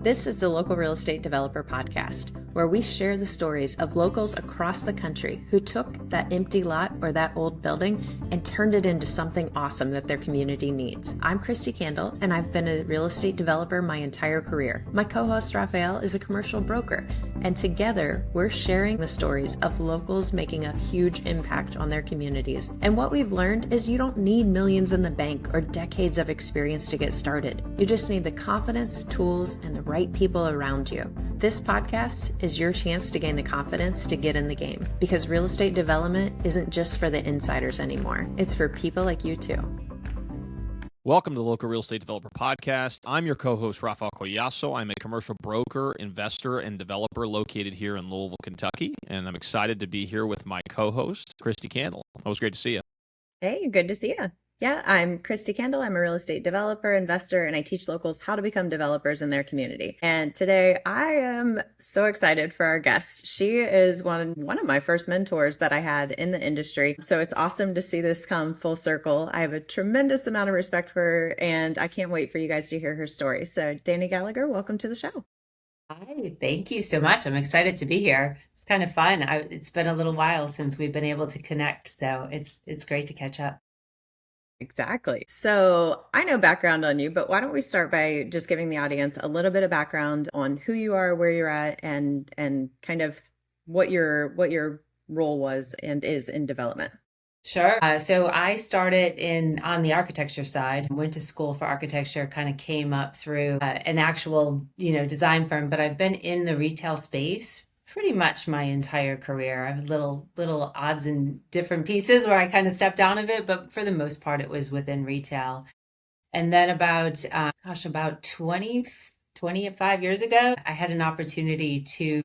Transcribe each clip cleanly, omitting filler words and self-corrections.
This is the Local Real Estate Developer Podcast, where we share the stories of locals across the country who took that empty lot or that old building and turned it into something awesome that their community needs. I'm Christy Candle, and I've been a real estate developer my entire career. My co-host Raphael is a commercial broker, and together we're sharing the stories of locals making a huge impact on their communities. And what we've learned is you don't need millions in the bank or decades of experience to get started. You just need the confidence, tools, and the right people around you. This podcast is your chance to gain the confidence to get in the game, because real estate development isn't just for the insiders anymore. It's for people like you too. Welcome to the Local Real Estate Developer Podcast. I'm your co-host, Rafael Collazo. I'm a commercial broker, investor, and developer located here in Louisville, Kentucky, and I'm excited to be here with my co-host, Christy Candle. It was great to see you. Hey, good to see you. Yeah, I'm Christy Kendall. I'm a real estate developer, investor, and I teach locals how to become developers in their community. And today I am so excited for our guest. She is one of my first mentors that I had in the industry. So it's awesome to see this come full circle. I have a tremendous amount of respect for her, and I can't wait for you guys to hear her story. So Danni Gallagher, welcome to the show. Hi, thank you so much. I'm excited to be here. It's kind of fun. It's been a little while since we've been able to connect, so it's great to catch up. Exactly. So I know background on you, but why don't we start by just giving the audience a little bit of background on who you are, where you're at, and kind of what your role was and is in development. Sure. So I started on the architecture side, went to school for architecture, kind of came up through an actual, design firm, but I've been in the retail space pretty much my entire career. I have little odds and different pieces where I kind of stepped down a bit, but for the most part, it was within retail. And then about 25 years ago, I had an opportunity to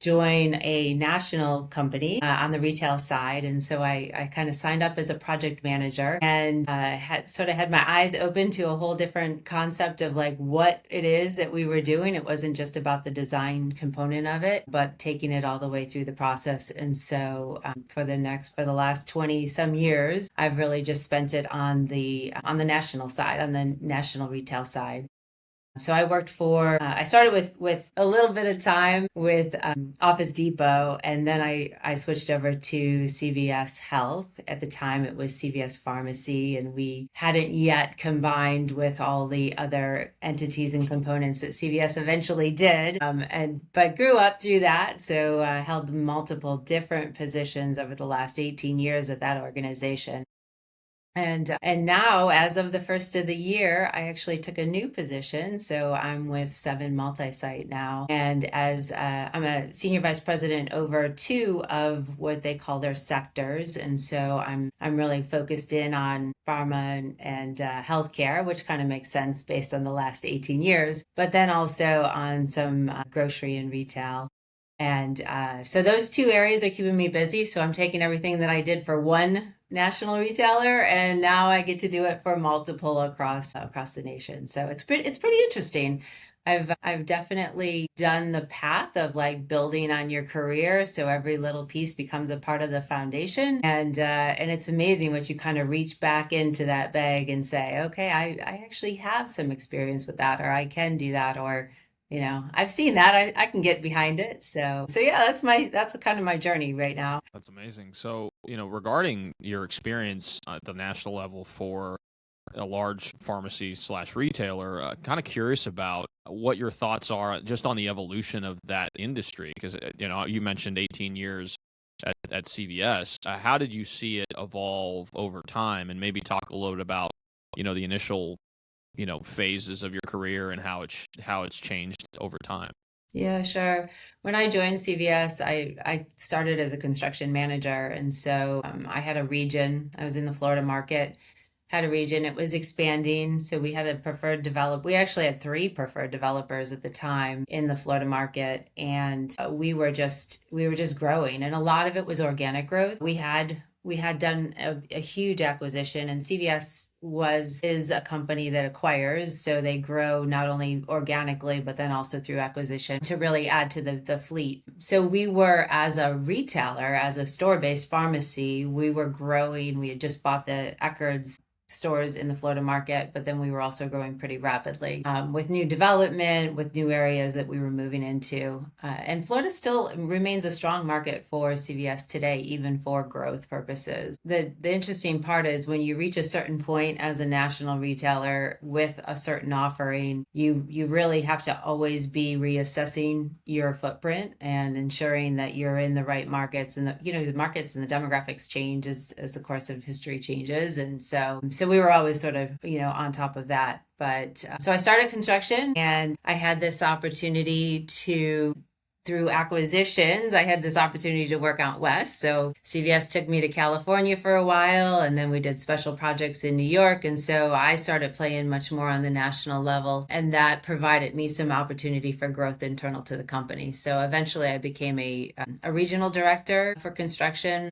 join a national company on the retail side. And so I kind of signed up as a project manager and had my eyes open to a whole different concept of like what it is that we were doing. It wasn't just about the design component of it, but taking it all the way through the process. And so for the last 20 some years, I've really just spent it on the national side, on the national retail side. So I worked I started with a little bit of time with Office Depot, and then I switched over to CVS Health. At the time, it was CVS Pharmacy, and we hadn't yet combined with all the other entities and components that CVS eventually did, but grew up through that. So I held multiple different positions over the last 18 years at that organization. And now, as of the first of the year, I actually took a new position. So I'm with 7 Multi-Site now. And as I'm a senior vice president over 2 of what they call their sectors. And so I'm really focused in on pharma and healthcare, which kind of makes sense based on the last 18 years, but then also on some grocery and retail. And so those 2 areas are keeping me busy. So I'm taking everything that I did for one national retailer, and now I get to do it for multiple across the nation. So it's pretty interesting. I've definitely done the path of like building on your career, so every little piece becomes a part of the foundation, and it's amazing what you kind of reach back into that bag and say, okay, I actually have some experience with that, or I can do that, or I've seen that. I can get behind it. So yeah, that's kind of my journey right now. That's amazing. So, regarding your experience at the national level for a large pharmacy / retailer, kind of curious about what your thoughts are just on the evolution of that industry. Because, you mentioned 18 years at CVS. How did you see it evolve over time? And maybe talk a little bit about, the initial phases of your career and how it's changed over time. Yeah, sure. When I joined CVS, I started as a construction manager. And so I had a region. I was in the Florida market, had a region. It was expanding. So we had we actually had 3 preferred developers at the time in the Florida market. And we were just growing. And a lot of it was organic growth. We had done a huge acquisition, and CVS is a company that acquires, so they grow not only organically but then also through acquisition to really add to the fleet. So we were, as a retailer, as a store-based pharmacy, we were growing. We had just bought the Eckerd's stores in the Florida market, but then we were also growing pretty rapidly with new development, with new areas that we were moving into. And Florida still remains a strong market for CVS today, even for growth purposes. The interesting part is when you reach a certain point as a national retailer with a certain offering, you really have to always be reassessing your footprint and ensuring that you're in the right markets, and the markets and the demographics change as the course of history changes. And so we were always sort of, on top of that. But so I started construction, and I had this opportunity through acquisitions, I had this opportunity to work out west. So CVS took me to California for a while, and then we did special projects in New York. And so I started playing much more on the national level, and that provided me some opportunity for growth internal to the company. So eventually I became a regional director for construction.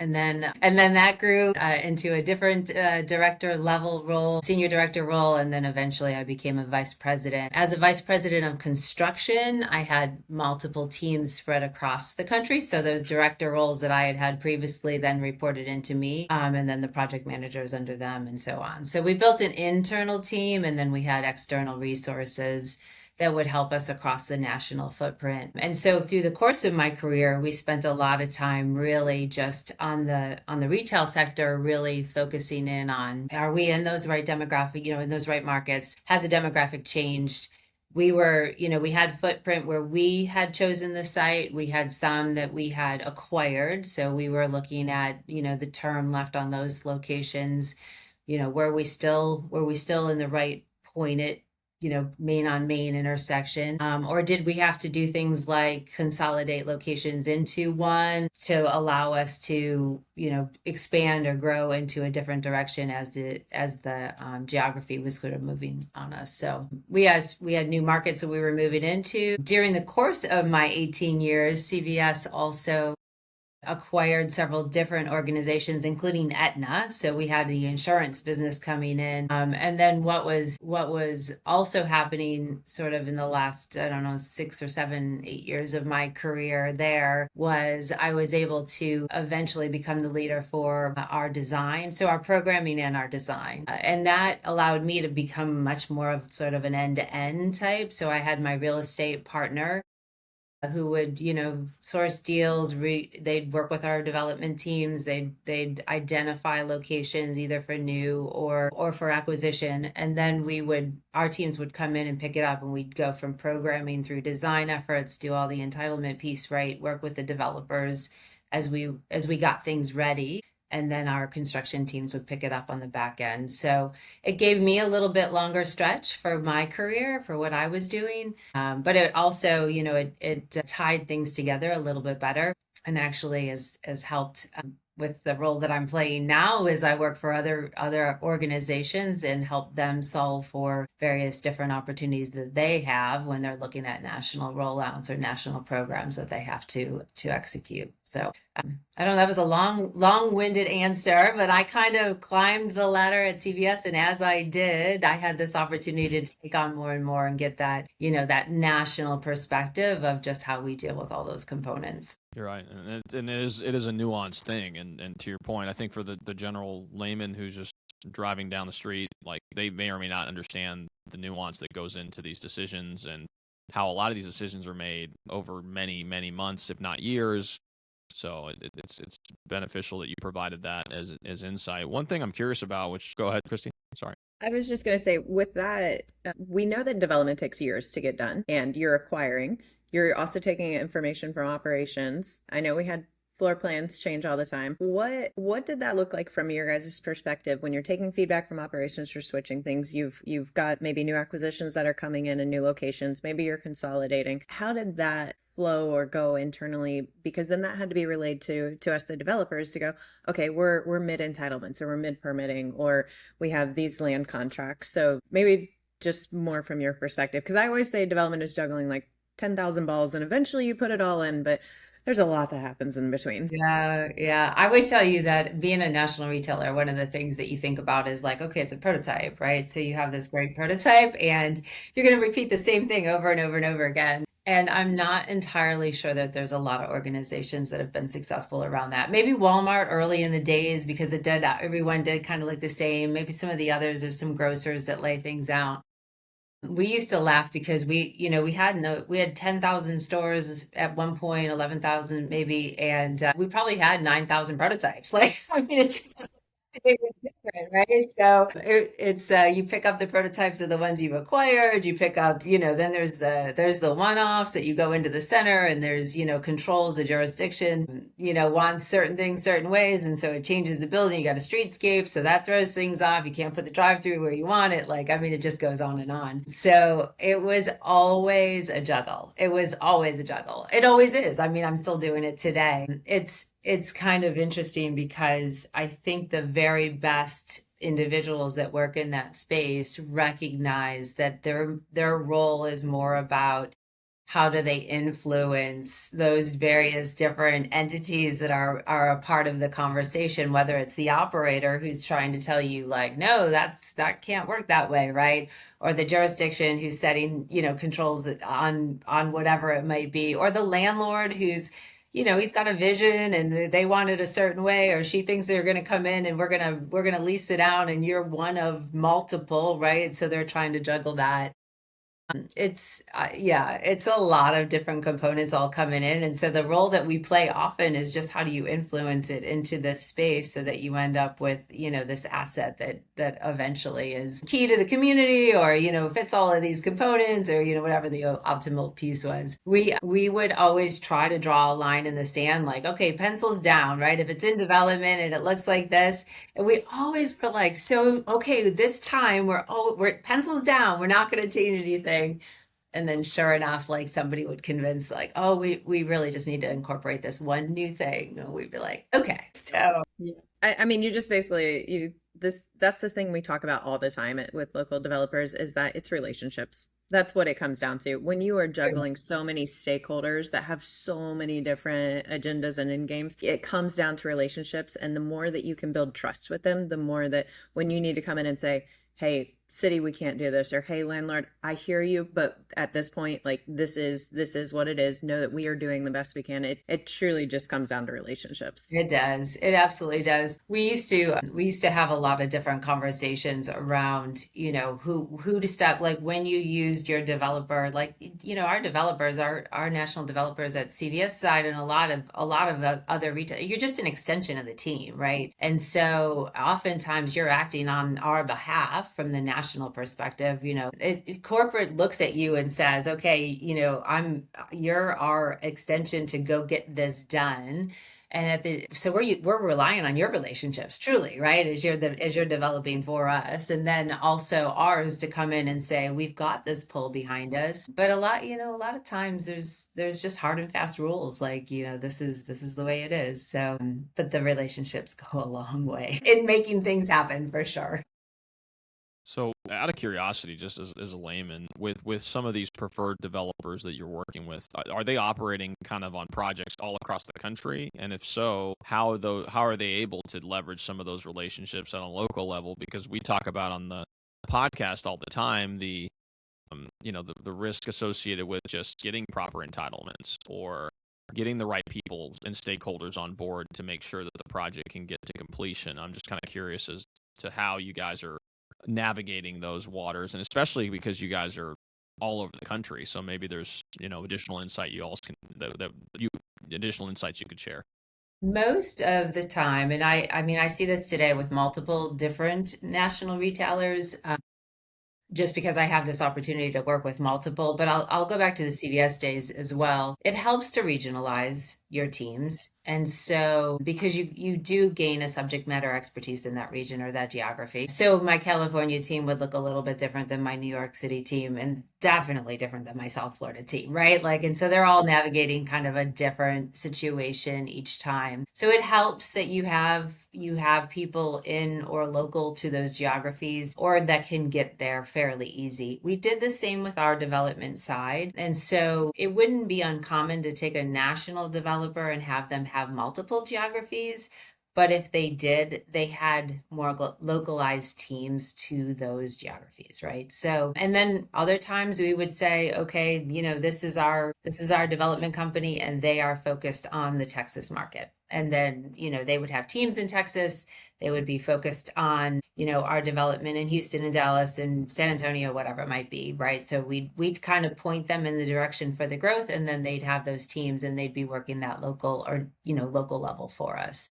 And then that grew into a different director level role, senior director role. And then eventually I became a vice president. As a vice president of construction, I had multiple teams spread across the country. So those director roles that I had previously then reported into me, and then the project managers under them and so on. So we built an internal team, and then we had external resources that would help us across the national footprint. And so through the course of my career, we spent a lot of time really just on the retail sector, really focusing in on, are we in those right demographic, in those right markets? Has the demographic changed? We were, we had footprint where we had chosen the site. We had some that we had acquired. So we were looking at, the term left on those locations, were we still in the right point main on main intersection? Or did we have to do things like consolidate locations into one to allow us to, expand or grow into a different direction as the geography was sort of moving on us? So we had new markets that we were moving into. During the course of my 18 years, CVS also acquired several different organizations, including Aetna. So we had the insurance business coming in. And then what was also happening sort of in the last, 6 or 7, 8 years of my career there was I was able to eventually become the leader for our design. So our programming and our design. And that allowed me to become much more of sort of an end-to-end type. So I had my real estate partner who would, source deals. They'd work with our development teams. They'd identify locations either for new or for acquisition. And then our teams would come in and pick it up, and we'd go from programming through design efforts, do all the entitlement piece, right? Work with the developers as we got things ready. And then our construction teams would pick it up on the back end. So it gave me a little bit longer stretch for my career, for what I was doing. But it also, it tied things together a little bit better, and actually has helped with the role that I'm playing now. Is I work for other organizations and help them solve for various different opportunities that they have when they're looking at national rollouts or national programs that they have to execute. So I don't know, that was a long-winded answer, but I kind of climbed the ladder at CVS, and as I did, I had this opportunity to take on more and more and get that, that national perspective of just how we deal with all those components. You're right, and it is a nuanced thing, and to your point, I think for the general layman who's just driving down the street, like they may or may not understand the nuance that goes into these decisions and how a lot of these decisions are made over many, many months, if not years. So it's beneficial that you provided that as insight. One thing I'm curious about, which go ahead, Christy. Sorry. I was just going to say, with that, we know that development takes years to get done, and you're acquiring. You're also taking information from operations. I know we had floor plans change all the time. What did that look like from your guys' perspective when you're taking feedback from operations for switching things? You've got maybe new acquisitions that are coming in and new locations. Maybe you're consolidating. How did that flow or go internally? Because then that had to be relayed to us, the developers, to go, okay, we're mid entitlements, or we're mid permitting, or we have these land contracts. So maybe just more from your perspective, because I always say development is juggling like 10,000 balls, and eventually you put it all in, but there's a lot that happens in between. Yeah. I would tell you that being a national retailer, one of the things that you think about is like, okay, it's a prototype, right? So you have this great prototype, and you're going to repeat the same thing over and over and over again. And I'm not entirely sure that there's a lot of organizations that have been successful around that. Maybe Walmart early in the days because everyone did kind of like the same. Maybe some of the others, there's some grocers that lay things out. We used to laugh because we had 10,000 stores at one point, 11,000 maybe, and we probably had 9,000 prototypes. Like, I mean, it just it was different, right? So it's you pick up the prototypes of the ones you've acquired. You pick up, then there's the one-offs that you go into the center, and there's controls the jurisdiction, wants certain things certain ways, and so it changes the building. You got a streetscape, so that throws things off. You can't put the drive-through where you want it. Like, I mean, it just goes on and on. So it was always a juggle. It was always a juggle. It always is. I mean, I'm still doing it today. It's kind of interesting because I think the very best individuals that work in that space recognize that their role is more about how do they influence those various different entities that are a part of the conversation, whether it's the operator who's trying to tell you like, no, that can't work that way, right? Or the jurisdiction who's setting, controls on whatever it might be, or the landlord who's he's got a vision and they want it a certain way, or she thinks they're going to come in and we're going to lease it out and you're one of multiple, right? So they're trying to juggle that. It's a lot of different components all coming in. And so the role that we play often is just how do you influence it into this space so that you end up with, this asset that eventually is key to the community or, fits all of these components or, whatever the optimal piece was. We would always try to draw a line in the sand, like, okay, pencils down, right? If it's in development and it looks like this, and we always were like, so, okay, this time we're pencils down. We're not going to change anything. And then sure enough, like somebody would convince like, oh, we really just need to incorporate this one new thing. And we'd be like, okay. So yeah. I mean, you just basically that's the thing we talk about all the time with local developers is that it's relationships. That's what it comes down to. When you are juggling so many stakeholders that have so many different agendas and end games, it comes down to relationships. And the more that you can build trust with them, the more that when you need to come in and say, hey, city, we can't do this, or hey, landlord, I hear you, but at this point, like this is what it is. Know that we are doing the best we can. It truly just comes down to relationships. it does. It absolutely does. We used to have a lot of different conversations around, who to stop, like when you used your developer, like, our developers, our national developers at CVS side and a lot of the other retail, you're just an extension of the team, right? And so oftentimes you're acting on our behalf from the national perspective. Corporate looks at you and says, okay, you're our extension to go get this done. And so we're relying on your relationships truly, right? As you're developing for us, and then also ours to come in and say we've got this pull behind us. But a lot of times there's just hard and fast rules, like this is the way it is. So, but the relationships go a long way in making things happen for sure. So, out of curiosity, just as a layman, with some of these preferred developers that you're working with, are they operating kind of on projects all across the country? And if so, how are they able to leverage some of those relationships at a local level? Because we talk about on the podcast all the time the risk associated with just getting proper entitlements or getting the right people and stakeholders on board to make sure that the project can get to completion. I'm just kind of curious as to how you guys are navigating those waters, and especially because you guys are all over the country, so maybe there's additional insight you all can that you additional insights you could share. Most of the time, and I mean, I see this today with multiple different national retailers. Just because I have this opportunity to work with multiple, but I'll go back to the CVS days as well. It helps to regionalize your teams. And so because you do gain a subject matter expertise in that region or that geography. So my California team would look a little bit different than my New York City team and definitely different than my South Florida team, right? Like, and so they're all navigating kind of a different situation each time. So it helps that you have people in or local to those geographies or that can get there fairly easy. We did the same with our development side. And so it wouldn't be uncommon to take a national developer and have them have multiple geographies. But if they did, they had more localized teams to those geographies, right? So, and then other times we would say, okay, this is our development company, and they are focused on the Texas market. And then, they would have teams in Texas. They would be focused on, our development in Houston and Dallas and San Antonio, whatever it might be, right? So we'd kind of point them in the direction for the growth, and then they'd have those teams and they'd be working that local or, local level for us.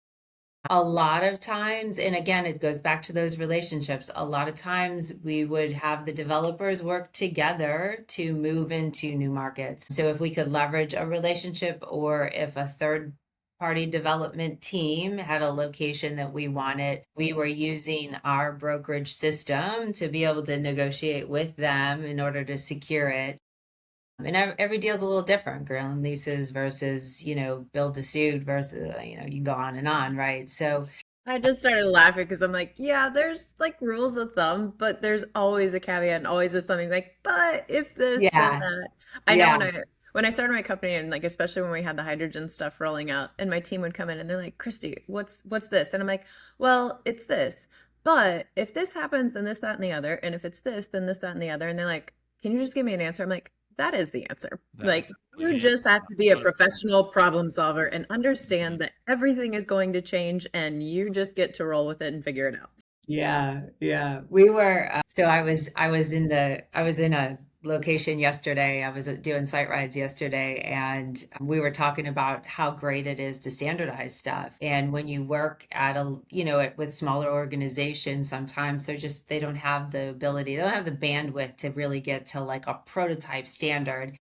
A lot of times, and again, it goes back to those relationships. A lot of times we would have the developers work together to move into new markets. So if we could leverage a relationship, or if a third party development team had a location that we wanted, we were using our brokerage system to be able to negotiate with them in order to secure it. And every deal is a little different, ground leases versus, build to suit versus, you can go on and on, right? So I just started laughing because I'm like, yeah, there's like rules of thumb, but there's always a caveat and always is something like, but if this, then yeah, that. I know yeah, when I started my company, and like especially when we had the hydrogen stuff rolling out, and my team would come in and they're like, Christy, what's this? And I'm like, well, it's this. But if this happens, then this, that, and the other. And if it's this, then this, that, and the other. And they're like, can you just give me an answer? I'm like, that is the answer. That is Like, definitely you the just answer. have to be a 100%. professional problem solver and understand that everything is going to change, and you just get to roll with it and figure it out. yeah, yeah. We were so I was in a location yesterday. I was doing site rides yesterday, and we were talking about how great it is to standardize stuff. And when you work at with smaller organizations, sometimes they don't have the ability, they don't have the bandwidth to really get to like a prototype standard.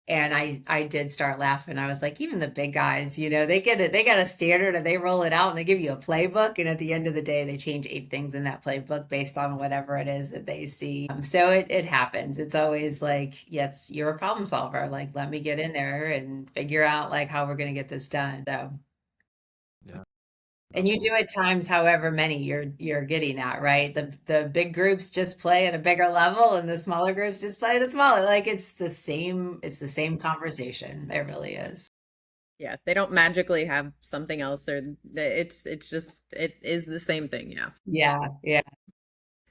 And I did start laughing. I was like, even the big guys, they got a standard and they roll it out and they give you a playbook. And at the end of the day, they change 8 things in that playbook based on whatever it is that they see. So it happens. It's always like, yes, you're a problem solver. Like, let me get in there and figure out like how we're going to get this done. So, Yeah, and you do absolutely. at times however many you're getting at, right? The big groups just play at a bigger level, and the smaller groups just play at a smaller. Like, it's the same conversation. It really is. Yeah, they don't magically have something else, or it's just it is the same thing. Yeah. Yeah, yeah,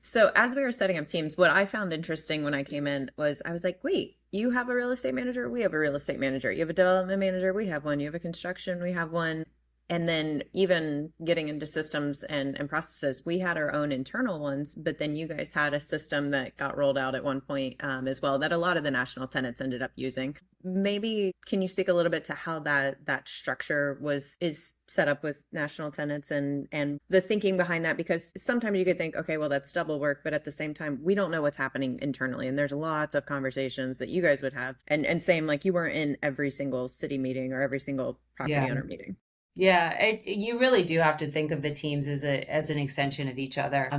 So as we were setting up teams, what I found interesting when I came in was I was like, wait, you have a real estate manager, we have a real estate manager. You have a development manager, we have one. You have a construction, we have one. And then even getting into systems and processes, we had our own internal ones, but then you guys had a system that got rolled out at one point as well that a lot of the national tenants ended up using. Maybe can you speak a little bit to how that structure is set up with national tenants and the thinking behind that? Because sometimes you could think, okay, well, that's double work, but at the same time, we don't know what's happening internally, and there's lots of conversations that you guys would have, and same, like, you weren't in every single city meeting or every single property yeah. owner meeting. Yeah, you really do have to think of the teams as an extension of each other.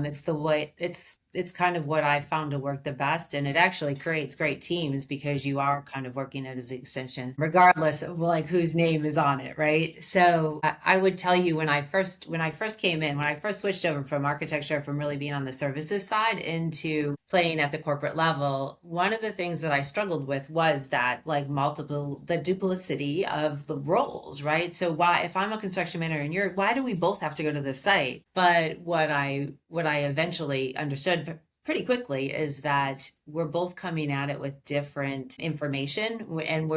It's kind of what I found to work the best, and it actually creates great teams because you are kind of working it as an extension, regardless of like whose name is on it, right? So I would tell you when I first came in, when I first switched over from architecture, from really being on the services side into playing at the corporate level, one of the things that I struggled with was that like the duplicity of the roles, right? So why, if I'm a construction manager and why do we both have to go to the site? But what I eventually understood pretty quickly is that we're both coming at it with different information, and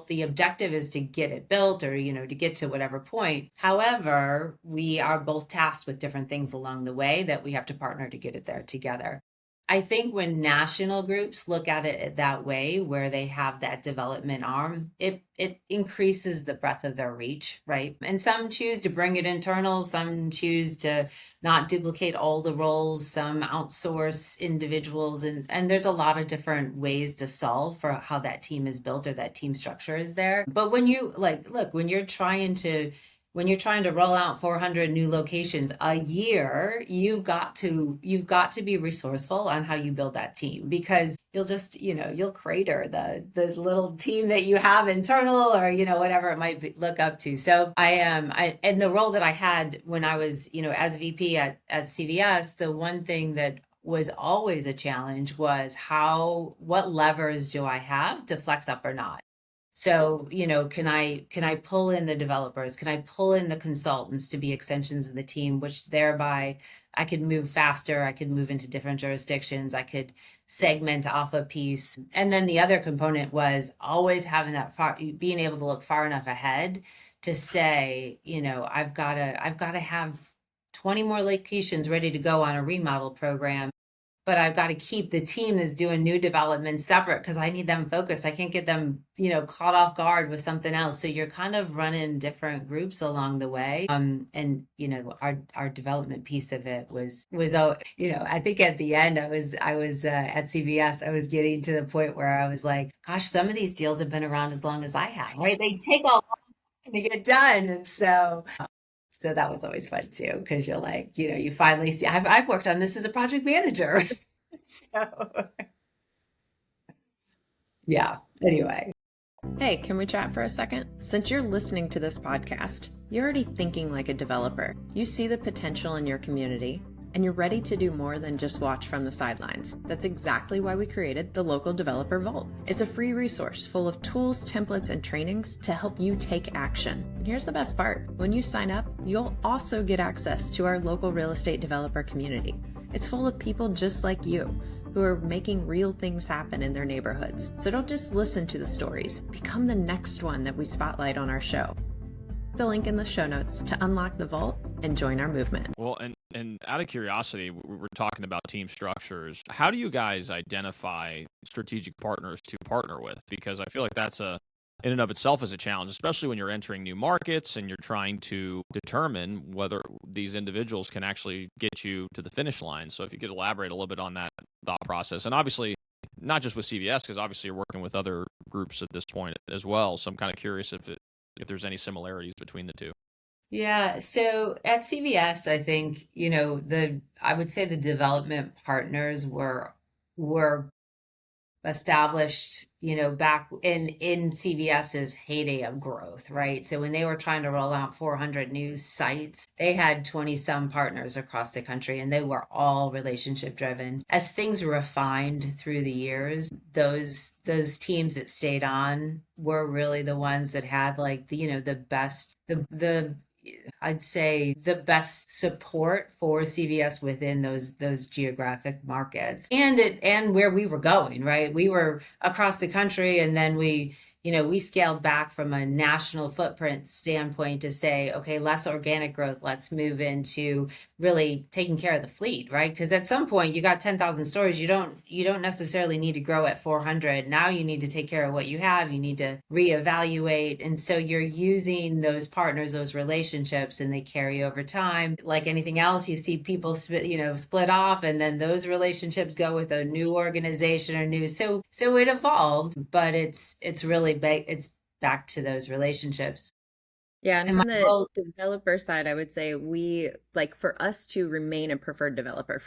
the objective is to get it built, or to get to whatever point. However, we are both tasked with different things along the way that we have to partner to get it there together. I think when national groups look at it that way, where they have that development arm, it increases the breadth of their reach, right? And some choose to bring it internal, some choose to not duplicate all the roles, some outsource individuals, and there's a lot of different ways to solve for how that team is built or that team structure is there. But when you like look, when you're trying to roll out 400 new locations a year, you've got to be resourceful on how you build that team, because you'll crater the little team that you have internal, or whatever it might look up to. So and the role that I had when I was as a VP at CVS, the one thing that was always a challenge was what levers do I have to flex up or not. So, can I pull in the developers? Can I pull in the consultants to be extensions of the team, which thereby I could move faster, I could move into different jurisdictions, I could segment off a piece. And then the other component was always having being able to look far enough ahead to say, I've got to have 20 more locations ready to go on a remodel program, but I've got to keep the team that's doing new development separate because I need them focused. I can't get them, caught off guard with something else. So you're kind of running different groups along the way. And our development piece of it was I think at the end I was at CVS. I was getting to the point where I was like, gosh, some of these deals have been around as long as I have, right? They take a long time to get done, and so that was always fun too, because you're like, you finally see, I've worked on this as a project manager. So, yeah, anyway. Hey, can we chat for a second? Since you're listening to this podcast, you're already thinking like a developer. You see the potential in your community, and you're ready to do more than just watch from the sidelines. That's exactly why we created the Local Developer Vault. It's a free resource full of tools, templates, and trainings to help you take action. And here's the best part. When you sign up, you'll also get access to our local real estate developer community. It's full of people just like you who are making real things happen in their neighborhoods. So don't just listen to the stories. Become the next one that we spotlight on our show. The link in the show notes to unlock the vault and join our movement. Well, and out of curiosity, we're talking about team structures. How do you guys identify strategic partners to partner with? Because I feel like that's in and of itself is a challenge, especially when you're entering new markets and you're trying to determine whether these individuals can actually get you to the finish line. So if you could elaborate a little bit on that thought process, and obviously not just with CVS, because obviously you're working with other groups at this point as well. So I'm kind of curious if there's any similarities between the two. Yeah, so at CVS, I think, I would say the development partners were established, back in CVS's heyday of growth, right? So when they were trying to roll out 400 new sites, they had 20 some partners across the country, and they were all relationship driven. As things refined through the years, those teams that stayed on were really the ones that had like the best the I'd say the best support for CVS within those geographic markets, and where we were going, right? We were across the country, and then we scaled back from a national footprint standpoint to say, okay, less organic growth. Let's move into really taking care of the fleet, right? Because at some point you got 10,000 stores. You don't necessarily need to grow at 400. Now you need to take care of what you have. You need to reevaluate. And so you're using those partners, those relationships, and they carry over time. Like anything else, you see people, split off, and then those relationships go with a new organization or new. So it evolved, but it's really it's back to those relationships. Yeah, and And my from the role, developer side, I would say for us to remain a preferred developer,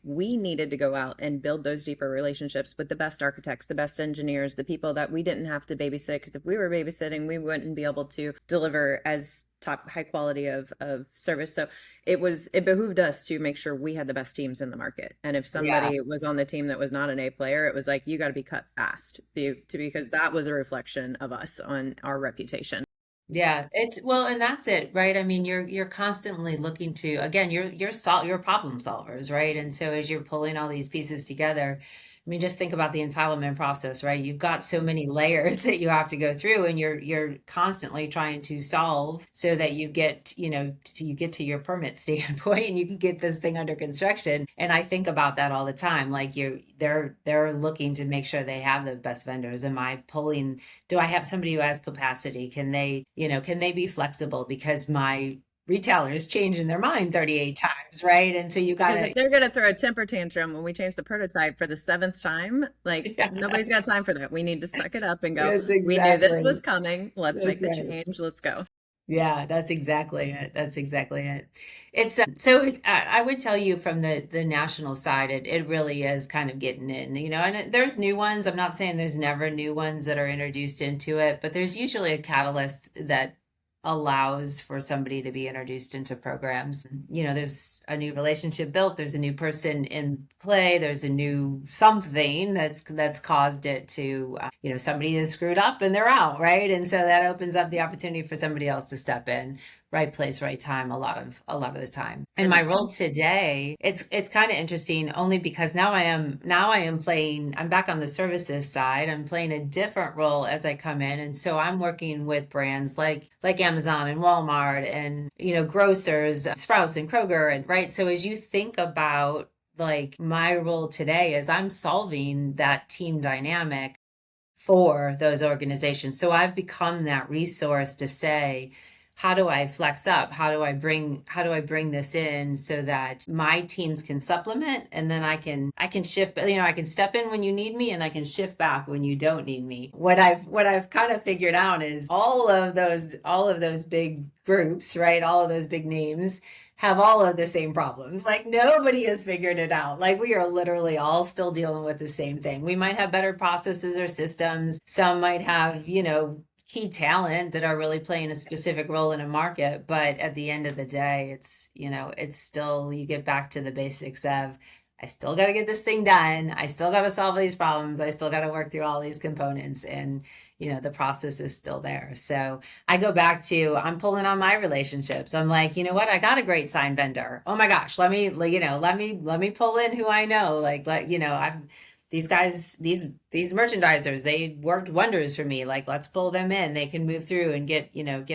we needed to go out and build those deeper relationships with the best architects, the best engineers, the people that we didn't have to babysit, because if we were babysitting, we wouldn't be able to deliver as top high quality of service. So it behooved us to make sure we had the best teams in the market. And if yeah. somebody was on the team that was not an A player, it was like, you got to be cut fast because that was a reflection of us on our reputation. Yeah, it's well, and that's it, right? I mean, you're constantly looking to, again, you're problem solvers, right? And so as you're pulling all these pieces together, I mean, just think about the entitlement process, right? You've got so many layers that you have to go through, and you're constantly trying to solve so that you get, you get to your permit standpoint and you can get this thing under construction. And I think about that all the time. Like they're looking to make sure they have the best vendors. Do I have somebody who has capacity? Can they be flexible because my retailer is changing their mind 38 times, right? And so you got to, they're going to throw a temper tantrum when we change the prototype for the seventh time. Like yeah. nobody's got time for that. We need to suck it up and go, Yes, we knew this exactly. was coming. Let's make That's the right. change. Let's go. Yeah, that's exactly it. That's exactly it. It's I would tell you from the national side, it really is kind of getting in, and there's new ones. I'm not saying there's never new ones that are introduced into it, but there's usually a catalyst that allows for somebody to be introduced into programs. There's a new relationship built, there's a new person in play, there's a new something that's caused it to, somebody is screwed up and they're out, right? And so that opens up the opportunity for somebody else to step in. Right place, right time, a lot of the time. In my role today, it's kind of interesting only because now I am playing, I'm back on the services side. I'm playing a different role as I come in. And so I'm working with brands like Amazon and Walmart and, grocers, Sprouts and Kroger, and right. So as you think about like my role today is I'm solving that team dynamic for those organizations. So I've become that resource to say, how do I flex up? How do I bring this in so that my teams can supplement, and then I can shift, I can step in when you need me and I can shift back when you don't need me. What I've kind of figured out is all of those big groups, right? All of those big names have all of the same problems. Like nobody has figured it out. Like we are literally all still dealing with the same thing. We might have better processes or systems. Some might have, key talent that are really playing a specific role in a market. But at the end of the day, it's still, you get back to the basics of, I still got to get this thing done. I still got to solve these problems. I still got to work through all these components, and, the process is still there. So I go back to, I'm pulling on my relationships. I'm like, you know what? I got a great sign vendor. Oh my gosh. Let me pull in who I know. I've, these guys, these merchandisers, they worked wonders for me. Like, let's pull them in. They can move through and get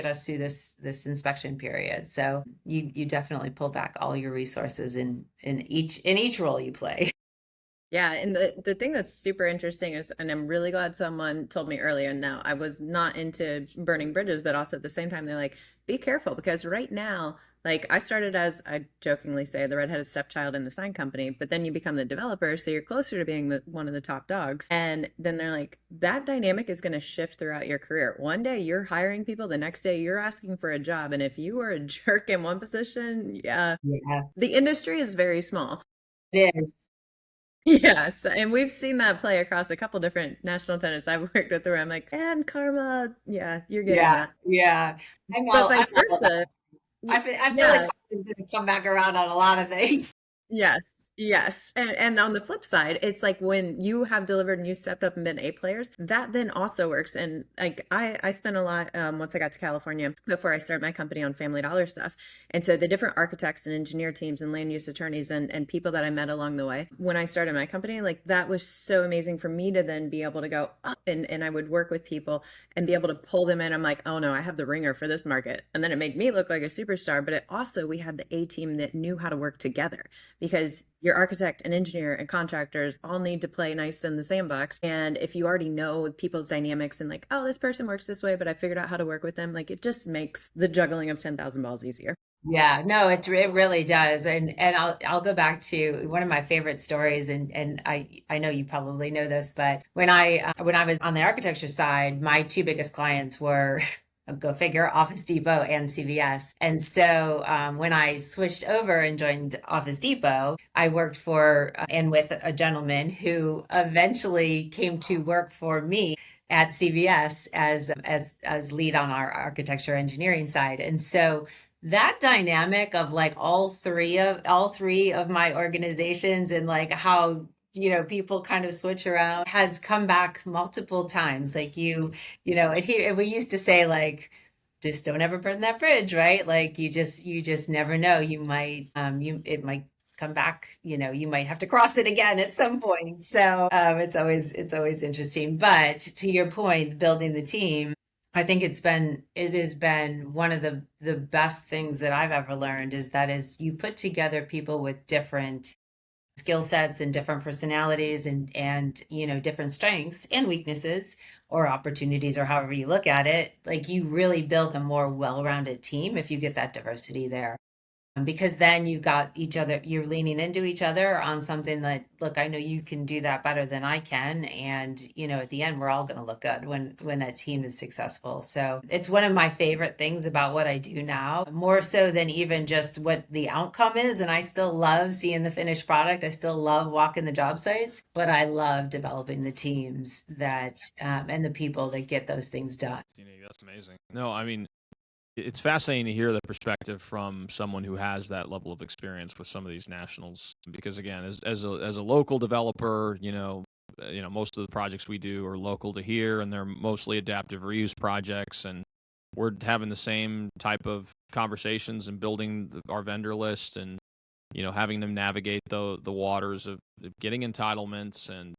us through this inspection period. So you definitely pull back all your resources in each role you play. Yeah, and the thing that's super interesting is, and I'm really glad someone told me earlier, now I was not into burning bridges, but also at the same time, they're like, be careful, because right now, like I started as, I jokingly say, the redheaded stepchild in the sign company, but then you become the developer, so you're closer to being one of the top dogs. And then they're like, that dynamic is going to shift throughout your career. One day you're hiring people, the next day you're asking for a job. And if you were a jerk in one position, yeah. The industry is very small. It is. Yes, and we've seen that play across a couple different national tenants I've worked with where I'm like, and karma, yeah, you're getting that. Yeah. But vice versa. I feel like Yeah. karma's going to come back around on a lot of things. Yes, yes. And on the flip side, it's like when you have delivered and you stepped up and been A players, that then also works. And like I spent a lot once I got to California before I started my company on Family Dollar stuff. And so the different architects and engineer teams and land use attorneys and people that I met along the way when I started my company, like that was so amazing for me to then be able to go up and I would work with people and be able to pull them in. I'm like, oh no, I have the ringer for this market. And then it made me look like a superstar, but it also, we had the A team that knew how to work together, because your architect and engineer and contractors all need to play nice in the sandbox. And if you already know people's dynamics and like, oh, this person works this way, but I figured out how to work with them, like it just makes the juggling of 10,000 balls easier. Yeah, no, it really does. And I'll go back to one of my favorite stories, and I know you probably know this, but when I was on the architecture side, my two biggest clients were go figure, Office Depot and CVS. And so when I switched over and joined Office Depot, I worked for and with a gentleman who eventually came to work for me at CVS as lead on our architecture engineering side. And so that dynamic of like all three of my organizations, and like how people kind of switch around, has come back multiple times. Like and we used to say, like, just don't ever burn that bridge, right? Like you just never know. You might it might come back, you might have to cross it again at some point. So it's always interesting. But to your point, building the team, I think it has been one of the best things that I've ever learned, is you put together people with different skill sets and different personalities and different strengths and weaknesses or opportunities, or however you look at it. Like you really build a more well-rounded team if you get that diversity there. Because then you've got each other, you're leaning into each other on something that, look, I know you can do that better than I can. And, at the end, we're all going to look good when that team is successful. So it's one of my favorite things about what I do now, more so than even just what the outcome is. And I still love seeing the finished product. I still love walking the job sites, but I love developing the teams that, and the people that get those things done. That's amazing. No, I mean, it's fascinating to hear the perspective from someone who has that level of experience with some of these nationals. Because again, as a local developer, most of the projects we do are local to here, and they're mostly adaptive reuse projects, and we're having the same type of conversations and building our vendor list, and having them navigate the waters of getting entitlements, and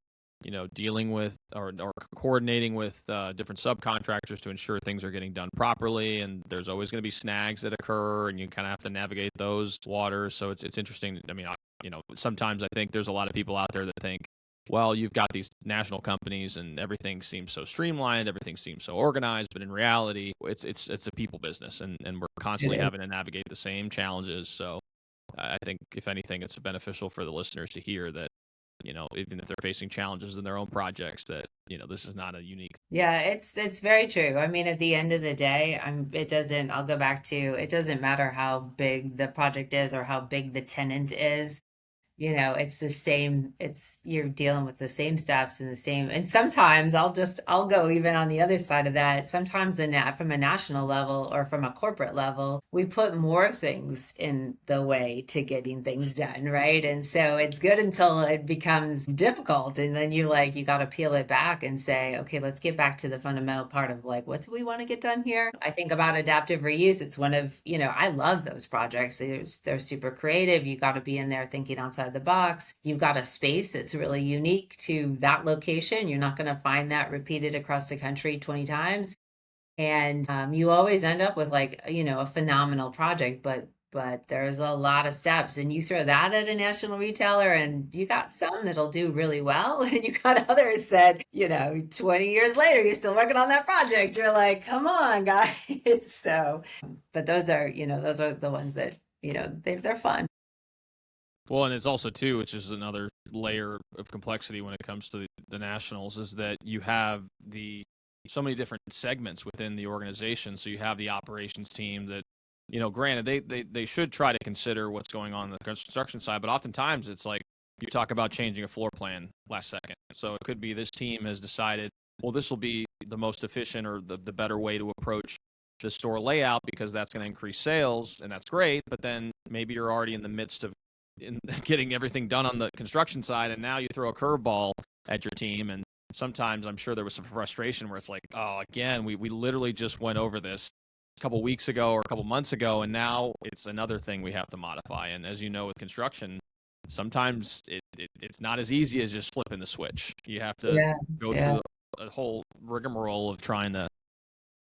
dealing with or coordinating with different subcontractors to ensure things are getting done properly. And there's always going to be snags that occur, and you kind of have to navigate those waters. So it's interesting. I mean, sometimes I think there's a lot of people out there that think, well, you've got these national companies and everything seems so streamlined, everything seems so organized, but in reality, it's a people business, and we're constantly having to navigate the same challenges. So I think if anything, it's beneficial for the listeners to hear that, even if they're facing challenges in their own projects, that, this is not a unique. Yeah, it's very true. I mean, at the end of the day, I'll go back to, it doesn't matter how big the project is or how big the tenant is. It's the same, you're dealing with the same steps and the same, and sometimes I'll go even on the other side of that. Sometimes from a national level or from a corporate level, we put more things in the way to getting things done, right? And so it's good until it becomes difficult. And then you got to peel it back and say, okay, let's get back to the fundamental part of what do we want to get done here? I think about adaptive reuse. It's one of, I love those projects. They're super creative. You got to be in there thinking outside the box. You've got a space that's really unique to that location. You're not going to find that repeated across the country 20 times. And you always end up with a phenomenal project, but there's a lot of steps, and you throw that at a national retailer and you got some that'll do really well, and you got others that 20 years later you're still working on that project. You're like, come on, guys. So but those are the ones that they're fun. Well, and it's also too, which is another layer of complexity when it comes to the nationals, is that you have so many different segments within the organization. So you have the operations team that, granted, they should try to consider what's going on the construction side, but oftentimes it's like you talk about changing a floor plan last second. So it could be this team has decided, well, this will be the most efficient or the better way to approach the store layout because that's going to increase sales, and that's great. But then maybe you're already in the midst of getting everything done on the construction side, and now you throw a curveball at your team. And sometimes I'm sure there was some frustration where it's like, oh, again, we literally just went over this a couple weeks ago or a couple months ago, and now it's another thing we have to modify. And as you know, with construction, sometimes it's not as easy as just flipping the switch. You have to go through a whole rigmarole of trying to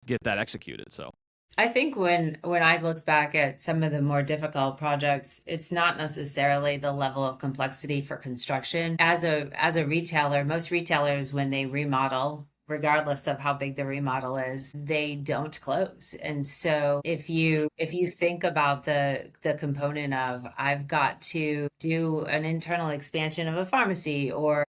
get that executed. So I think when I look back at some of the more difficult projects, it's not necessarily the level of complexity for construction. As a retailer, most retailers, when they remodel, regardless of how big the remodel is, they don't close. And so if you think about the component of, I've got to do an internal expansion of a pharmacy, or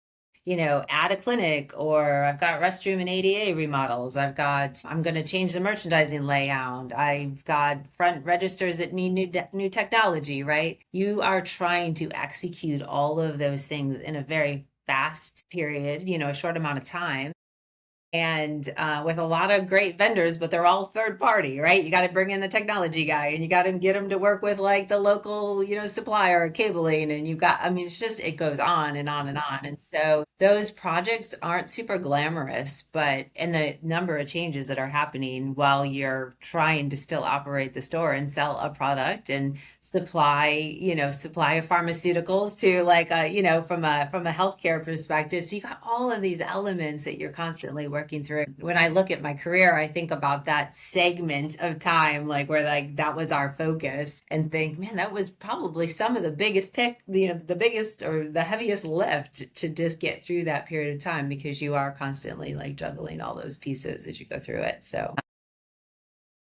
add a clinic, or I've got restroom and ADA remodels. I'm going to change the merchandising layout. I've got front registers that need new technology, right? You are trying to execute all of those things in a very fast period, a short amount of time. And with a lot of great vendors, but they're all third party, right? You got to bring in the technology guy, and you got to get them to work with the local, supplier cabling. And it goes on and on and on. And so those projects aren't super glamorous, and the number of changes that are happening while you're trying to still operate the store and sell a product and supply of pharmaceuticals to from a healthcare perspective. So you got all of these elements that you're constantly working through. When I look at my career, I think about that segment of time, where that was our focus, and think, man, that was probably some of the biggest the biggest or the heaviest lift to just get through that period of time, because you are constantly juggling all those pieces as you go through it. So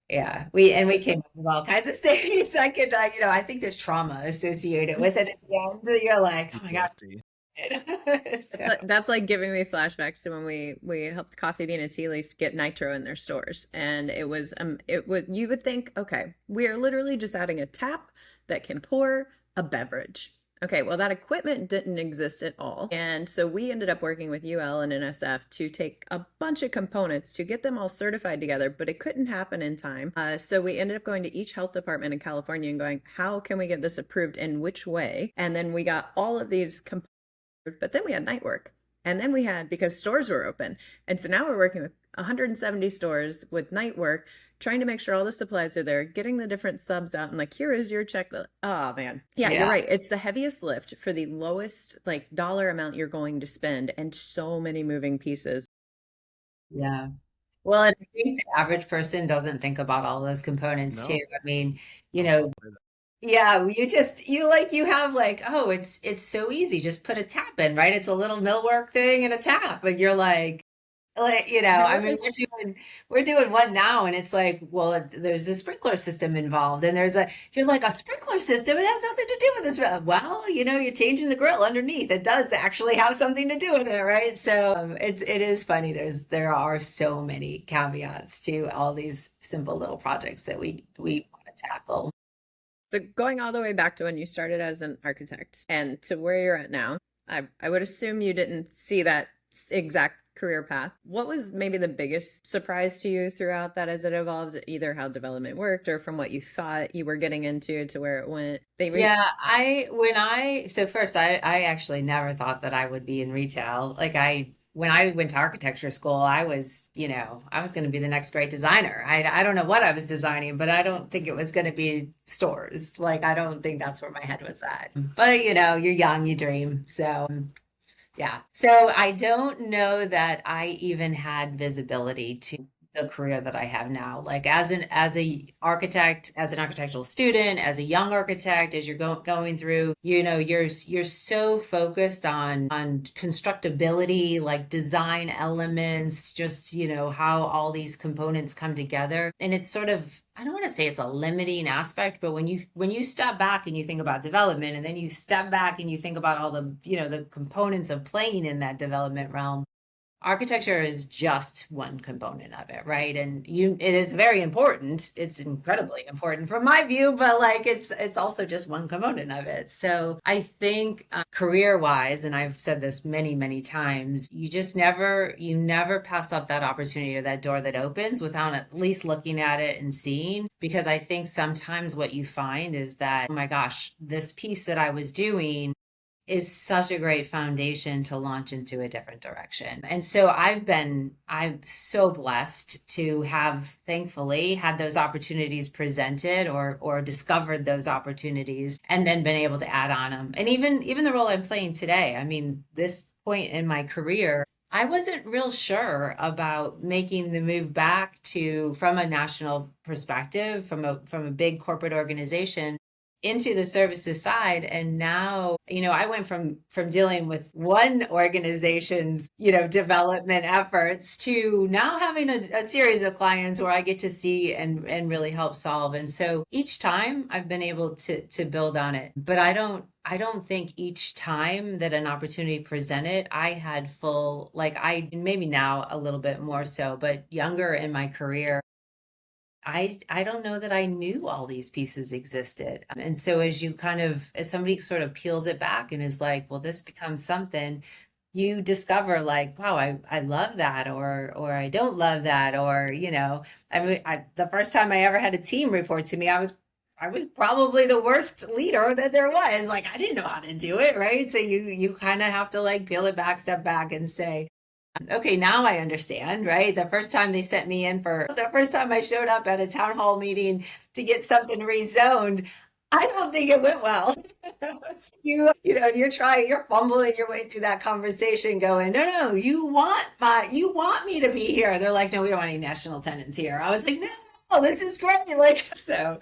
yeah, we came up with all kinds of things. I think there's trauma associated with it at the end. You're like, oh my God. That's like giving me flashbacks to when we helped Coffee Bean and Tea Leaf get nitro in their stores, and it was you would think, okay, we are literally just adding a tap that can pour a beverage. Okay, well, that equipment didn't exist at all. And so we ended up working with UL and NSF to take a bunch of components to get them all certified together, but it couldn't happen in time. So we ended up going to each health department in California and going, how can we get this approved in which way? And then we got all of these components, but then we had night work. And then we had, because stores were open. And so now we're working with 170 stores with night work, trying to make sure all the supplies are there, getting the different subs out, and like, here is your checklist. Oh man. Yeah, you're right. It's the heaviest lift for the lowest like dollar amount you're going to spend, and so many moving pieces. Yeah. Well, and I think the average person doesn't think about all those components too. No. I mean, you know, yeah, you have like, oh, it's so easy. Just put a tap in, right? It's a little millwork thing and a tap, and you're like, I mean, we're doing one now, and it's like, well, there's a sprinkler system involved, and you're like, a sprinkler system, it has nothing to do with this. Well, you're changing the grill underneath. It does actually have something to do with it, right? So it is funny. There are so many caveats to all these simple little projects that we want to tackle. So going all the way back to when you started as an architect and to where you're at now, I would assume you didn't see that exact career path. What was maybe the biggest surprise to you throughout that as it evolved, either how development worked or from what you thought you were getting into to where it went? So first, I actually never thought that I would be in retail. When I went to architecture school, I was going to be the next great designer. I don't know what I was designing, but I don't think it was going to be stores. Like, I don't think that's where my head was at. But, you're young, you dream. So, yeah. So I don't know that I even had visibility to the career that I have now. Like as an architect, as an architectural student, as a young architect, as you're going through, you're so focused on constructability, like design elements, just how all these components come together. And it's sort of, I don't want to say it's a limiting aspect, but when you step back and you think about development, and then you step back and you think about all the the components of playing in that development realm, architecture is just one component of it, right? And it is very important. It's incredibly important from my view, but like it's also just one component of it. So I think career-wise, and I've said this many, many times, you never pass up that opportunity or that door that opens without at least looking at it and seeing. Because I think sometimes what you find is that, oh my gosh, this piece that I was doing is such a great foundation to launch into a different direction. And so I'm so blessed to have, thankfully, had those opportunities presented or discovered those opportunities and then been able to add on them. And even the role I'm playing today, I mean, this point in my career, I wasn't real sure about making the move back from a national perspective, from a big corporate organization, into the services side. And now, I went from dealing with one organization's, development efforts to now having a series of clients where I get to see and really help solve. And so each time I've been able to build on it, but I don't think each time that an opportunity presented, I had maybe now a little bit more so, but younger in my career, I don't know that I knew all these pieces existed. And so as somebody sort of peels it back and is like, well, this becomes something, you discover like, wow, I love that, or I don't love that, or, the first time I ever had a team report to me, I was probably the worst leader that there was. Like, I didn't know how to do it, right? So you kind of have to like peel it back, step back and say, okay, now I understand, right? The first time I showed up at a town hall meeting to get something rezoned, I don't think it went well. You're fumbling your way through that conversation going, no, you want me to be here. They're like, no, we don't want any national tenants here. I was like, no, this is great. Like, so.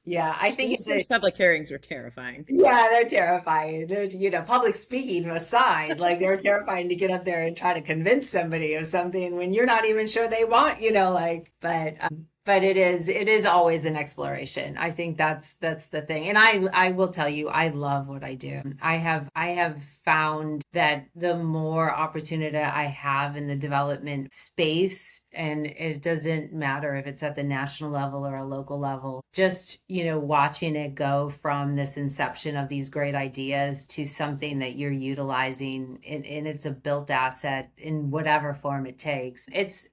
Yeah, I think public hearings were terrifying. Yeah, they're terrifying. They're, public speaking aside, like they're terrifying to get up there and try to convince somebody of something when you're not even sure they want, but it is always an exploration. I think that's the thing. And I will tell you, I love what I do. I have found that the more opportunity I have in the development space, and it doesn't matter if it's at the national level or a local level, just, watching it go from this inception of these great ideas to something that you're utilizing, and it's a built asset in whatever form it takes. It's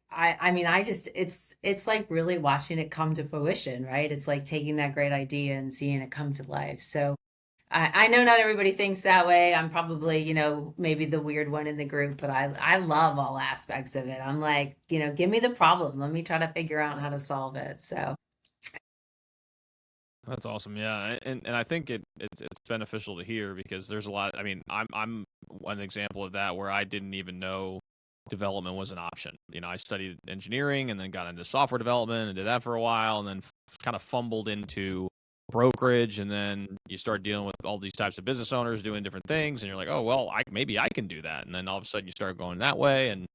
like really watching it come to fruition, right? It's like taking that great idea and seeing it come to life. So I know not everybody thinks that way. I'm probably, maybe the weird one in the group, but I love all aspects of it. I'm like, give me the problem. Let me try to figure out how to solve it. So That's awesome. Yeah, and I think it's beneficial to hear because there's a lot. I mean, I'm one example of that where I didn't even know development was an option. I studied engineering and then got into software development and did that for a while, and then kind of fumbled into brokerage, and then you start dealing with all these types of business owners doing different things, and you're like, oh well, maybe I can do that, and then all of a sudden you start going that way, and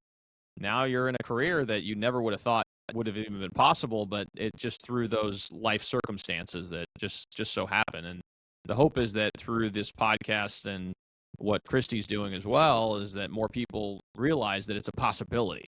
now you're in a career that you never would have thought would have even been possible, but it just through those life circumstances that just so happen. And the hope is that through this podcast and what Christy's doing as well is that more people realize that it's a possibility.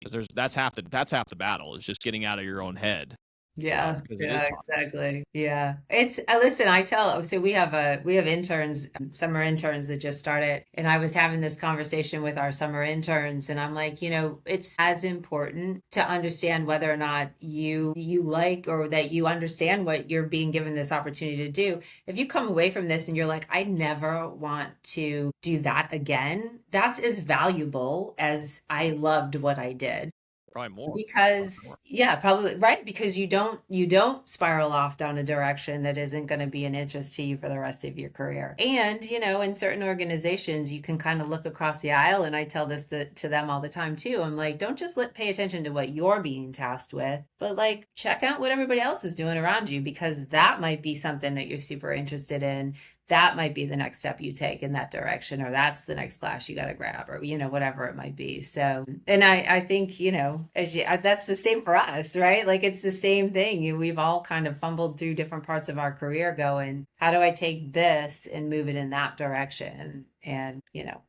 Because that's half the battle is just getting out of your own head. yeah, Because it is yeah, possible. exactly. Yeah. It's listen, so we have interns, summer interns that just started, and I was having this conversation with our summer interns, and I'm like, it's as important to understand whether or not you like, or that you understand what you're being given this opportunity to do. If you come away from this and you're like, I never want to do that again, that's as valuable as I loved what I did. Probably more. Probably Because more. yeah, probably right, because you don't spiral off down a direction that isn't going to be an interest to you for the rest of your career. And in certain organizations you can kind of look across the aisle, and I tell this to them all the time too. I'm like, don't just pay attention to what you're being tasked with, but like check out what everybody else is doing around you, because that might be something that you're super interested in. That might be the next step you take in that direction, or that's the next class you got to grab, or whatever it might be. So, and I think that's the same for us, right? Like it's the same thing. We've all kind of fumbled through different parts of our career, going, how do I take this and move it in that direction? And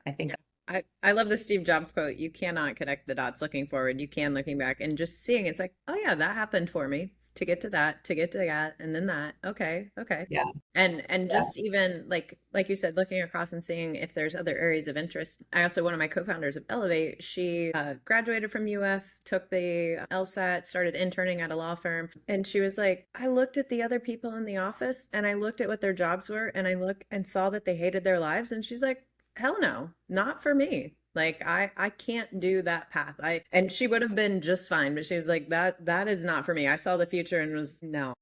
I think I love the Steve Jobs quote. You cannot connect the dots looking forward. You can looking back, and just seeing it's like, oh yeah, that happened for me to get to that, to get to that, and then that. Okay, okay. yeah, And yeah, just even like you said, looking across and seeing if there's other areas of interest. I also, one of my co-founders of Elevate, she graduated from UF, took the LSAT, started interning at a law firm, and she was like, I looked at the other people in the office and I looked at what their jobs were, and I looked and saw that they hated their lives, and she's like, hell no, not for me. Like I can't do that path. And she would have been just fine, but she was like, that is not for me. I saw the future and was no.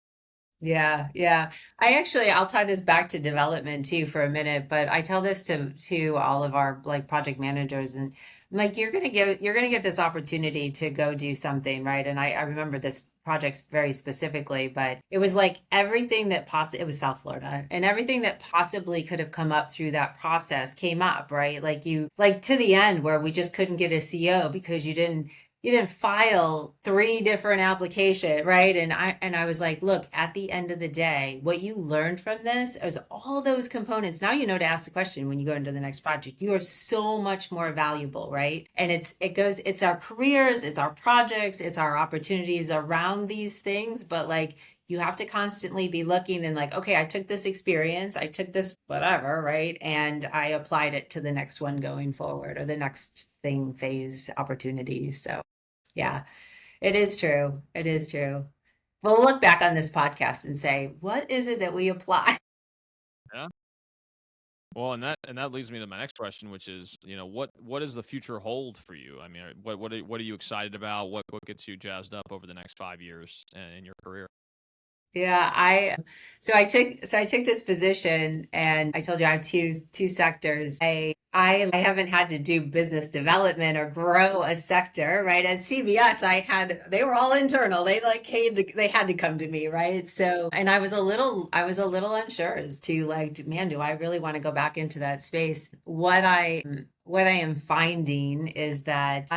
yeah, yeah. I'll tie this back to development too for a minute, but I tell this to all of our like project managers, and I'm like, you're gonna get this opportunity to go do something, right? And I remember this project very specifically, but it was like everything that it was South Florida, and everything that possibly could have come up through that process came up, right? Like to the end where we just couldn't get a CO because you didn't file three different applications, right? And I was like, look, at the end of the day, what you learned from this is all those components. Now you know to ask the question when you go into the next project. You are so much more valuable, right? And it's our careers, it's our projects, it's our opportunities around these things, but like you have to constantly be looking and like, okay, I took this experience, I took this whatever, right? And I applied it to the next one going forward, or the next thing, phase, opportunity. So yeah, it is true. It is true. We'll look back on this podcast and say, what is it that we apply? Yeah. Well, and that leads me to my next question, which is, what does the future hold for you? I mean, what are you excited about? What gets you jazzed up over the next 5 years in your career? Yeah, I took this position, and I told you I have two sectors. I haven't had to do business development or grow a sector, right? As CVS, they were all internal. They had to come to me, right? So, and I was a little unsure as to like, man, do I really want to go back into that space? What I am finding is that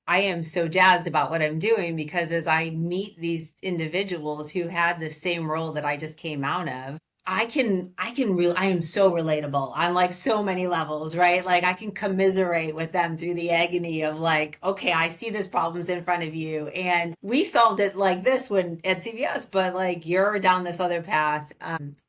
I am so jazzed about what I'm doing because as I meet these individuals who had the same role that I just came out of, I am so relatable on like so many levels, right? Like I can commiserate with them through the agony of like, okay, I see this problem's in front of you and we solved it like this when at CVS, but like you're down this other path.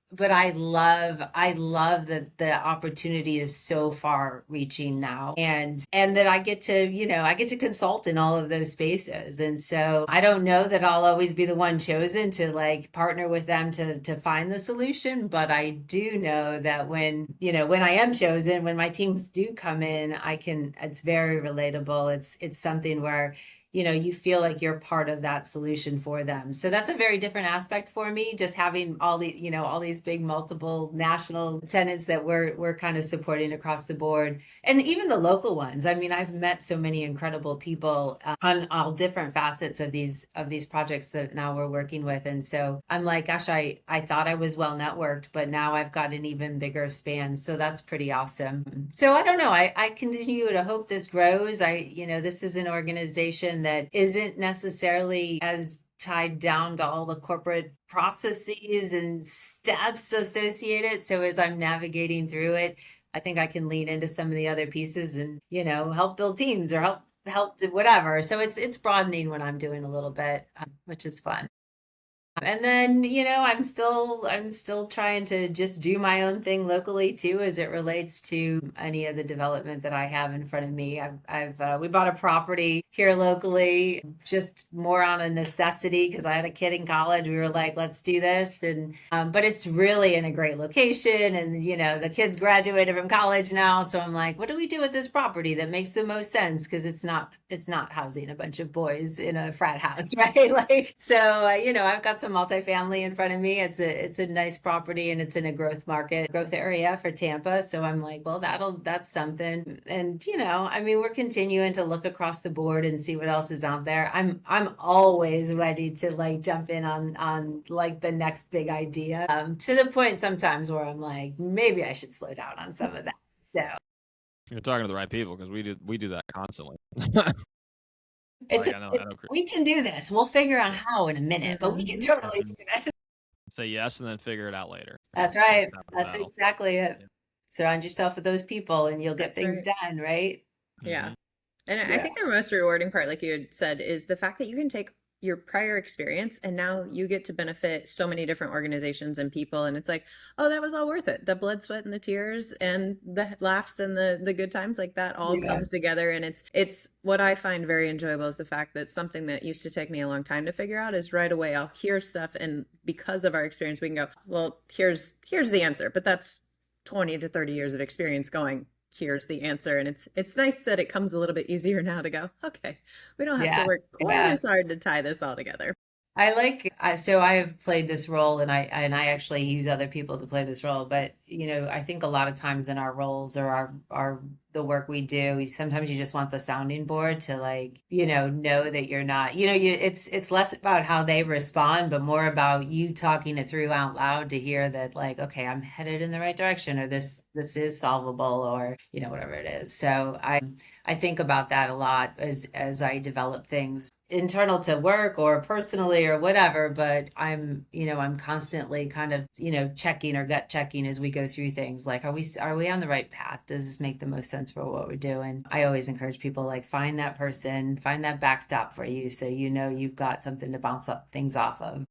But I love that the opportunity is so far reaching now and that I get to, I get to consult in all of those spaces. And so I don't know that I'll always be the one chosen to like partner with them to find the solution, but I do know that when I am chosen, when my teams do come in, it's very relatable. It's something where you feel like you're part of that solution for them. So that's a very different aspect for me, just having all these big multiple national tenants that we're kind of supporting across the board. And even the local ones. I mean, I've met so many incredible people on all different facets of these projects that now we're working with. And so I'm like, gosh, I thought I was well networked, but now I've got an even bigger span. So that's pretty awesome. So I don't know. I continue to hope this grows. This is an organization that isn't necessarily as tied down to all the corporate processes and steps associated. So as I'm navigating through it, I think I can lean into some of the other pieces and, help build teams or help do whatever. So it's broadening what I'm doing a little bit, which is fun. And then, I'm still trying to just do my own thing locally too, as it relates to any of the development that I have in front of me. We bought a property here locally, just more on a necessity because I had a kid in college. We were like, let's do this. And, but it's really in a great location. And, the kids graduated from college now. So I'm like, what do we do with this property that makes the most sense? Because it's not housing a bunch of boys in a frat house, right? Like, so, I've got some multifamily in front of me. It's a nice property and it's in a growth area for Tampa. So I'm like, well, that's something. And, we're continuing to look across the board and see what else is out there. I'm always ready to like jump in on like the next big idea, to the point sometimes where I'm like, maybe I should slow down on some of that. So You're talking to the right people because we do that constantly. We can do this. We'll figure out how in a minute, but we can totally do this. Say yes and then figure it out later. That's right. That's exactly it. Yeah. Surround yourself with those people and you'll get things done, right? Yeah. And I think the most rewarding part, like you had said, is the fact that you can take your prior experience and now you get to benefit so many different organizations and people. And it's like, oh, that was all worth it. The blood, sweat, and the tears and the laughs and the good times, like that all comes together. And it's what I find very enjoyable is the fact that something that used to take me a long time to figure out is right away I'll hear stuff. And because of our experience, we can go, well, here's the answer. But that's 20 to 30 years of experience going, here's the answer. And it's nice that it comes a little bit easier now to go, okay, we don't have to work quite as hard to tie this all together. So I have played this role and I actually use other people to play this role, but I think a lot of times in our roles or our the work we do, sometimes you just want the sounding board to like, know that you're not, it's less about how they respond, but more about you talking it through out loud to hear that like, okay, I'm headed in the right direction, or this is solvable, or, whatever it is. So I think about that a lot as I develop things internal to work or personally or whatever, but I'm constantly kind of, checking or gut checking as we go through things like, are we on the right path? Does this make the most sense for what we're doing? I always encourage people like find that person, find that backstop for you. So, you've got something to bounce up things off of.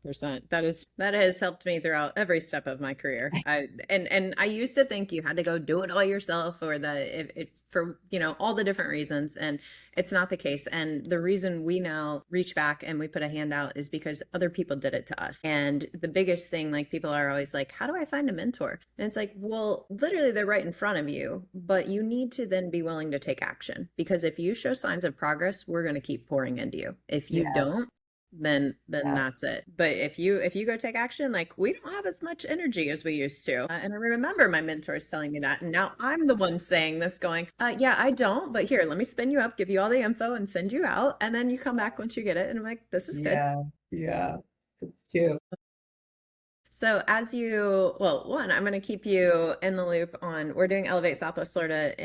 100%. That has helped me throughout every step of my career. I used to think you had to go do it all yourself, or for all the different reasons, and it's not the case. And the reason we now reach back and we put a hand out is because other people did it to us. And the biggest thing, like, people are always like, how do I find a mentor? And it's like, well, literally they're right in front of you, but you need to then be willing to take action, because if you show signs of progress, we're going to keep pouring into you. If you don't, then that's it. But if you go take action, like, we don't have as much energy as we used to. And I remember my mentors telling me that. And now I'm the one saying this, going, yeah, I don't, but here, let me spin you up, give you all the info and send you out. And then you come back once you get it. And I'm like, this is good. Yeah. It's true. So one, I'm going to keep you in the loop on, we're doing Elevate Southwest Florida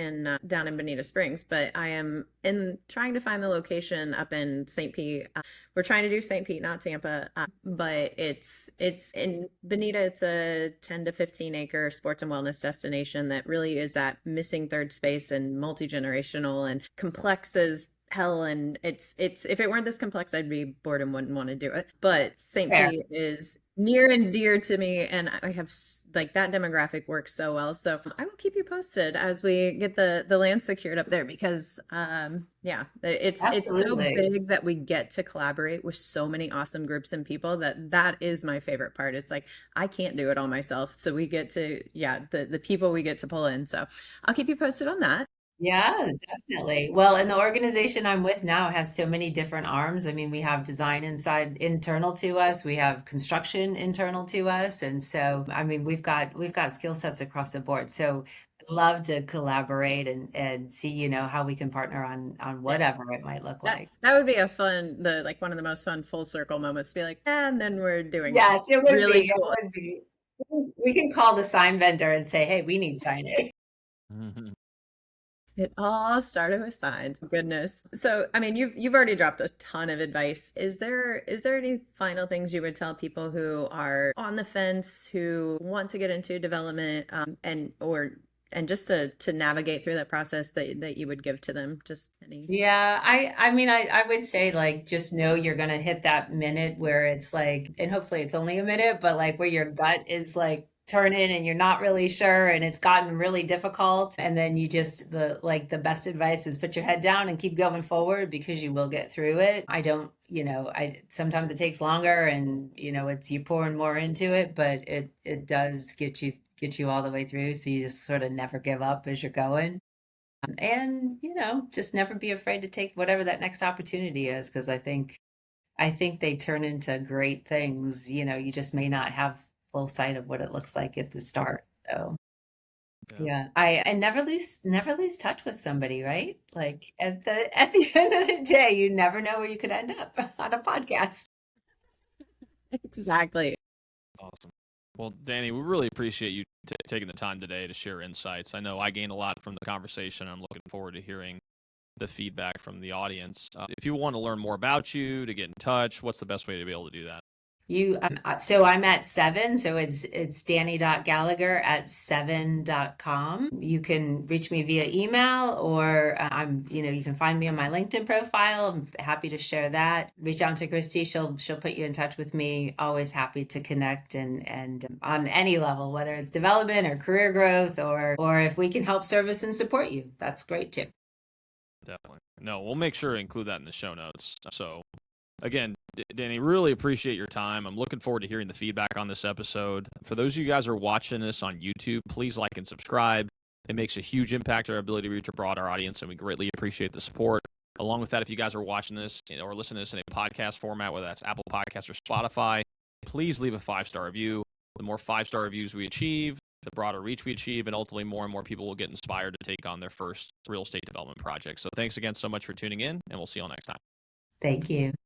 down in Bonita Springs, but I am in trying to find the location up in St. Pete. We're trying to do St. Pete, not Tampa, but it's in Bonita. It's a 10 to 15 acre sports and wellness destination that really is that missing third space and multi-generational and complex as hell. And it's if it weren't this complex, I'd be bored and wouldn't want to do it. But St. Fair. Pete is near and dear to me, and I have like that demographic works so well. So I will keep you posted as we get the land secured up there, because yeah, it's so Absolutely. big that we get to collaborate with so many awesome groups and people that is my favorite part. It's like I can't do it all myself, so we get to, yeah, the people we get to pull in. So I'll keep you posted on that. Yeah, definitely. Well, and the organization I'm with now has so many different arms. I mean, we have design inside internal to us, we have construction internal to us, and so I mean, we've got skill sets across the board. So I'd love to collaborate and see, how we can partner on Yeah. whatever it might look like. That would be a fun, the like one of the most fun full circle moments to be like, and then we're doing Yes, this it would really be. It cool. would be. We can call the sign vendor and say, "Hey, we need signage." Mhm. It all started with signs. Goodness. So, I mean, you've already dropped a ton of advice. Is there any final things you would tell people who are on the fence, who want to get into development, and just to navigate through that process that you would give to them? Just any. Yeah, I mean, I would say like just know you're gonna hit that minute where it's like, and hopefully it's only a minute, but like where your gut is like turning and you're not really sure and it's gotten really difficult. And then you just the best advice is put your head down and keep going forward because you will get through it. I don't, I sometimes it takes longer and it's you pouring more into it, but it does get you all the way through. So you just sort of never give up as you're going. And just never be afraid to take whatever that next opportunity is, because I think they turn into great things. You just may not have full sight of what it looks like at the start. So Yeah. yeah, I never lose touch with somebody, right? Like at the end of the day, you never know where you could end up on a podcast. Exactly. Awesome. Well, Danny, we really appreciate you taking the time today to share insights. I know I gained a lot from the conversation. I'm looking forward to hearing the feedback from the audience. If you want to learn more about you, to get in touch, what's the best way to be able to do that? So I'm at seven. So it's Danny.Gallagher@seven.com. You can reach me via email or you can find me on my LinkedIn profile. I'm happy to share that. Reach out to Christy. She'll put you in touch with me. Always happy to connect and on any level, whether it's development or career growth or if we can help service and support you. That's great too. Definitely. No, we'll make sure to include that in the show notes. So, again, Danny, really appreciate your time. I'm looking forward to hearing the feedback on this episode. For those of you guys who are watching this on YouTube, please like and subscribe. It makes a huge impact on our ability to reach a broader audience, and we greatly appreciate the support. Along with that, if you guys are watching this or listening to this in a podcast format, whether that's Apple Podcasts or Spotify, please leave a 5-star review. The more 5-star reviews we achieve, the broader reach we achieve, and ultimately more and more people will get inspired to take on their first real estate development project. So thanks again so much for tuning in, and we'll see you all next time. Thank you.